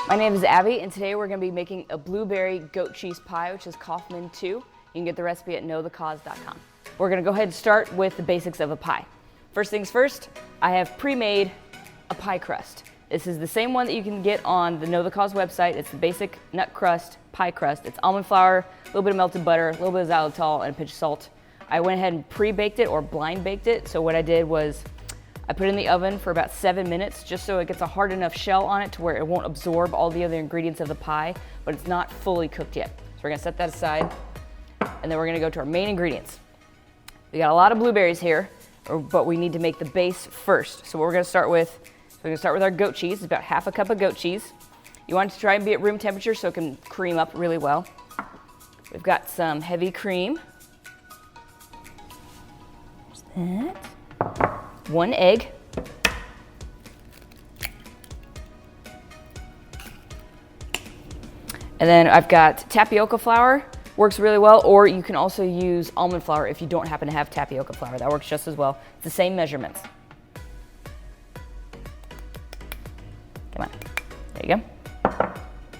My name is Abby, and today we're going to be making a blueberry goat cheese pie, which is Kaufmann 2. You can get the recipe at knowthecause.com. We're going to go ahead and start with the basics of a pie. First things first, I have pre-made a pie crust. This is the same one that you can get on the Know the Cause website. It's the basic nut crust, pie crust. It's almond flour, a little bit of melted butter, a little bit of xylitol, and a pinch of salt. I went ahead and pre-baked it or blind baked it. So what I did was I put it in the oven for about 7 minutes just so it gets a hard enough shell on it to where it won't absorb all the other ingredients of the pie, but it's not fully cooked yet. So we're gonna set that aside, and then we're gonna go to our main ingredients. We got a lot of blueberries here, but we need to make the base first. So what we're gonna start with, our goat cheese. It's about half a cup of goat cheese. You want it to try and be at room temperature so it can cream up really well. We've got some heavy cream. There's that. 1 egg. And then I've got tapioca flour, works really well, or you can also use almond flour if you don't happen to have tapioca flour. That works just as well. It's the same measurements. Come on, there you go.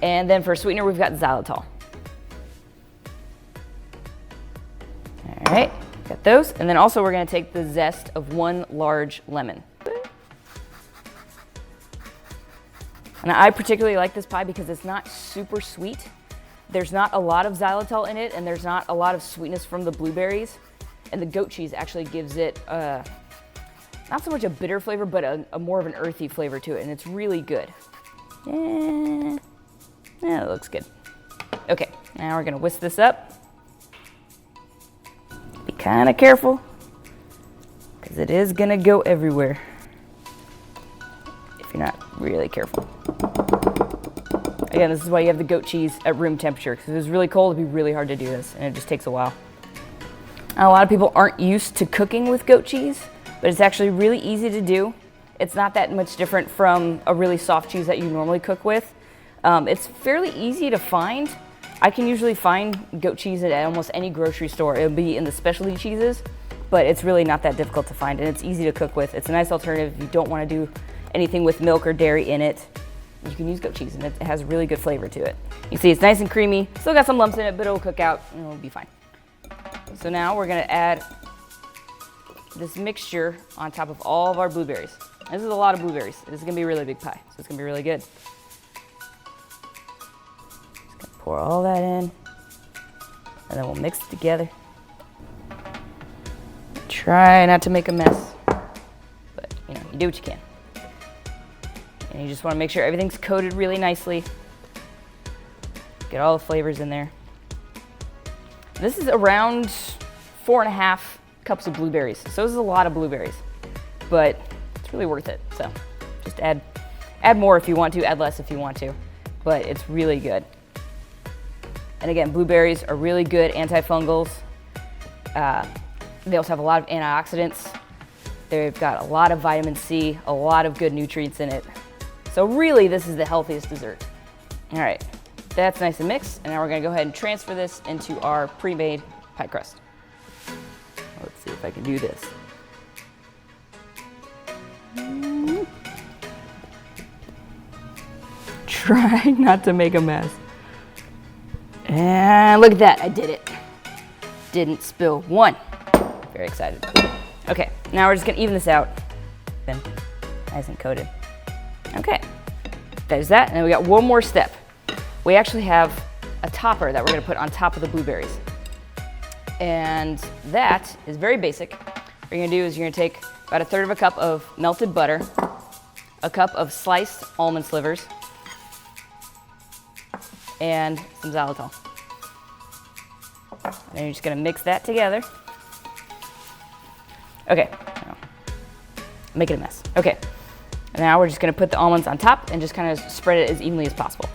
And then for sweetener, we've got xylitol. All right. Got those, and then also we're gonna take the zest of 1 large lemon. And I particularly like this pie because it's not super sweet. There's not a lot of xylitol in it, and there's not a lot of sweetness from the blueberries. And the goat cheese actually gives it not so much a bitter flavor, but a more of an earthy flavor to it, and it's really good. Yeah, that looks good. Okay, now we're gonna whisk this up. Be kind of careful, because it is gonna go everywhere if you're not really careful. Again, this is why you have the goat cheese at room temperature, because if it was really cold, it'd be really hard to do this, and it just takes a while. Now, a lot of people aren't used to cooking with goat cheese, but it's actually really easy to do. It's not that much different from a really soft cheese that you normally cook with. It's fairly easy to find. I can usually find goat cheese at almost any grocery store. It'll be in the specialty cheeses, but it's really not that difficult to find, and it's easy to cook with. It's a nice alternative if you don't want to do anything with milk or dairy in it. You can use goat cheese, and it has really good flavor to it. You see, it's nice and creamy. Still got some lumps in it, but it'll cook out, and it'll be fine. So now we're gonna add this mixture on top of all of our blueberries. This is a lot of blueberries. This is gonna be a really big pie, so it's gonna be really good. Pour all that in, and then we'll mix it together. Try not to make a mess, but you know, you do what you can. And you just want to make sure everything's coated really nicely. Get all the flavors in there. This is around 4.5 cups of blueberries, so this is a lot of blueberries, but it's really worth it. So just add more if you want to, add less if you want to, but it's really good. And again, blueberries are really good antifungals. They also have a lot of antioxidants. They've got a lot of vitamin C, a lot of good nutrients in it. So really, this is the healthiest dessert. All right, that's nice and mixed. And now we're gonna go ahead and transfer this into our pre-made pie crust. Let's see if I can do this. Try not to make a mess. And look at that, I did it. Didn't spill one. Very excited. Okay, now we're just gonna even this out. Then, nice and coated. Okay, there's that, and then we got one more step. We actually have a topper that we're gonna put on top of the blueberries. And that is very basic. What you're gonna do is you're gonna take about 1/3 cup of melted butter, a cup of sliced almond slivers, and some xylitol. And you're just gonna mix that together. Okay, make it a mess. Okay, and now we're just gonna put the almonds on top and just kind of spread it as evenly as possible.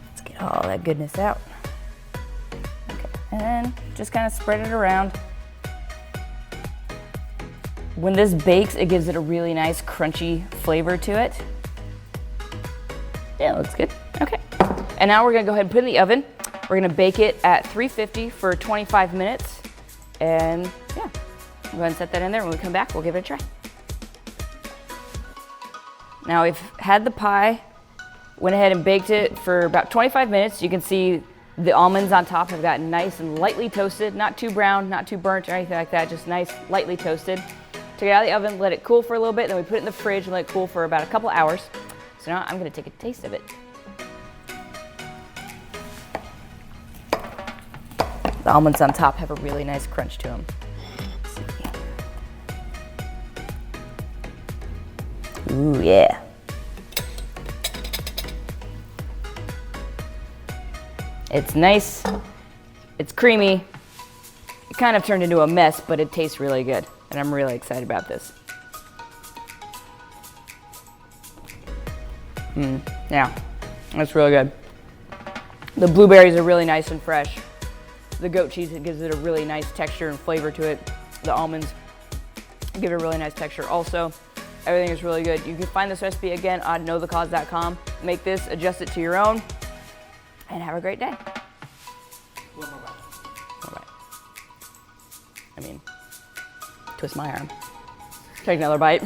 Let's get all that goodness out. Okay, and then just kind of spread it around. When this bakes, it gives it a really nice crunchy flavor to it. Yeah, looks good. Okay. And now we're gonna go ahead and put it in the oven. We're gonna bake it at 350 for 25 minutes. And yeah, go ahead and set that in there. When we come back, we'll give it a try. Now we've had the pie, went ahead and baked it for about 25 minutes. You can see the almonds on top have gotten nice and lightly toasted, not too brown, not too burnt or anything like that, just nice, lightly toasted. Took it out of the oven, let it cool for a little bit, then we put it in the fridge and let it cool for about a couple hours. So now I'm gonna take a taste of it. The almonds on top have a really nice crunch to them. Ooh, yeah. It's nice, it's creamy. It kind of turned into a mess, but it tastes really good, and I'm really excited about this. Yeah, that's really good. The blueberries are really nice and fresh. The goat cheese, it gives it a really nice texture and flavor to it. The almonds give it a really nice texture also. Everything is really good. You can find this recipe again on knowthecause.com. Make this, adjust it to your own, and have a great day. One more bite. I mean, twist my arm. Take another bite.